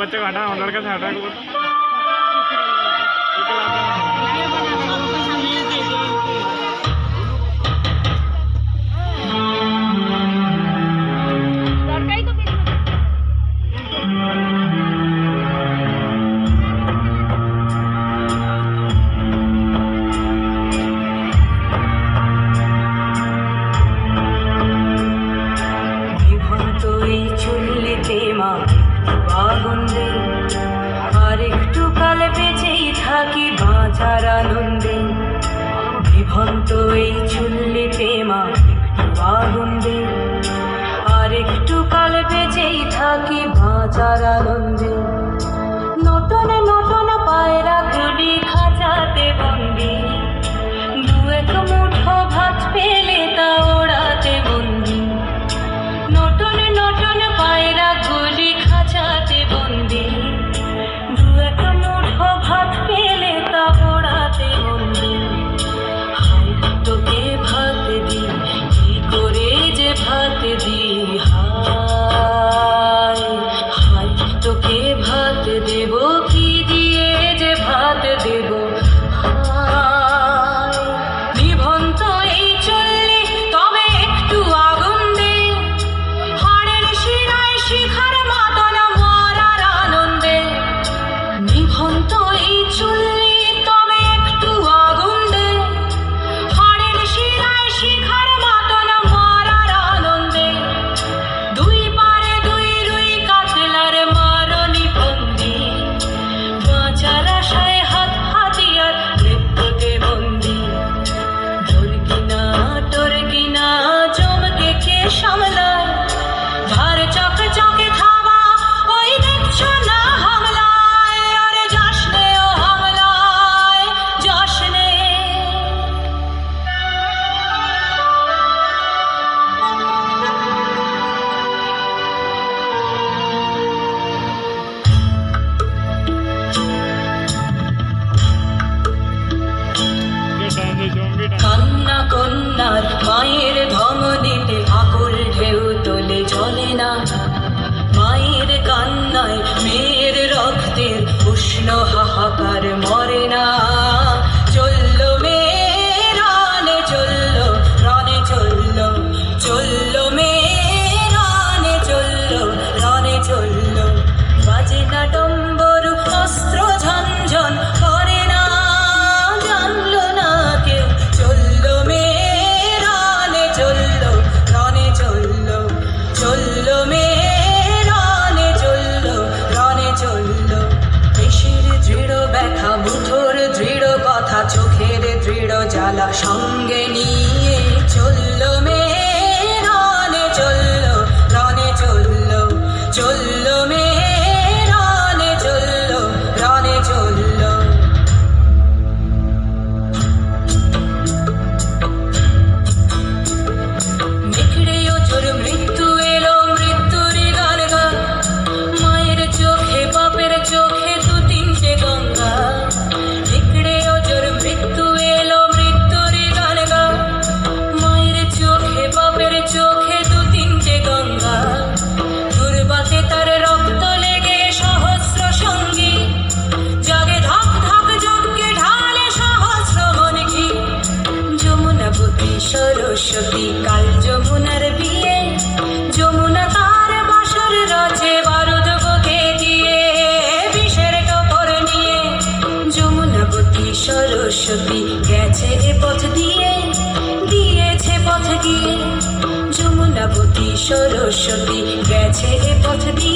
बच्चे को हटा लड़का से हटा को বাঁচার আনন্দে বিভন্ত এই চুল্লিতে মা একটু আগুন দে আর একটু কাল বেঁচেই থাকি বাঁচার আনন্দে নটনে নটনে পায়রা গুলি খাঁচাতে বন্দি দু এক মুঠো ভাত পেলে তা ওড়াতে বন্দি নটনে নটনে পায়রা গুলি খাঁচাতে বন্দি দু এক মুঠো ভাত পেলে তা ওড়াতে বন্দি হায় তোকে ভাত দি কি করে যে ভাত দি হায় হায় তোকে ভাত দেব কি দিয়ে যে ভাত দেব হায় নিভন্ত এই চললি তবে একটু আগুন দে হাড়ের শিরায় শিখার মাতন মরার আনন্দে নিভন্ত এই চললি তবে একটু আগুন দে হাড়ের শিরায় শিখার মাতন মরার আনন্দে দুই পারে দুই রুই কাতলার মারণি বন্দি বাঁচার আশায় হাত হাতিয়ার মৃত্যুতে বন্দি তোর কিনা জমকে কে সামলায় ধার চকে চকে থাবা ওই দেখছো না হামলায় আরে যাস নে ও হামলায় যাস নে কান্না কন্যার মায়ের ধম দিতে আকুল ঢেউ তোলে চলে না মায়ের কান্নায় মেয়ের রক্তের উষ্ণ হাহাকার মরে না চলল মেয়ে রানে চলল রানে চলল চলল মেয়ে রানে চলল রানে চলল বাজে না ডম্বরু অস্ত্র ঝনঝন করে না জানলো না কেউ চলল মেয়ে রানে চলল রানে চলল চলল মেয়ে রানে চলল রানে চলল পেশির দৃঢ় ব্যথা মুঠোর দৃঢ় কথা চোখের দৃঢ় জ্বালা সঙ্গে নিয়ে চলল মেয়ে রানে চলল রানে চলল চলল মেয়ে রানে চলল রানে চলল নেকড়ে ওজোর মৃত্যু এলো মৃত্যুর গান গা মায়ের চোখে বাপের চোখে দু তিনটে গঙ্গা নেকড়ে ওজোর মৃত্যু এলো মৃত্যুর গান গা মায়ের চোখে বাপের চোখে দু তিনটে গঙ্গা দুর্বাতে তার রক্ত লেগে সহস্র সঙ্গী জাগে ধক ধক যজ্ঞে ঢালে সহস্র মনকি যমুনাবতী সরস্বতী কাল যমুনার বিয়ে যমুনা তার বাসর রচে বারুদ বুকে দিয়ে বিষের কাপড় নিয়ে যমুনাবতী সরস্বতী গেছে এ পথ দিয়ে দিয়েছে পথ গিয়ে যমুনাবতী সরস্বতী গেছে এ পথ দিয়ে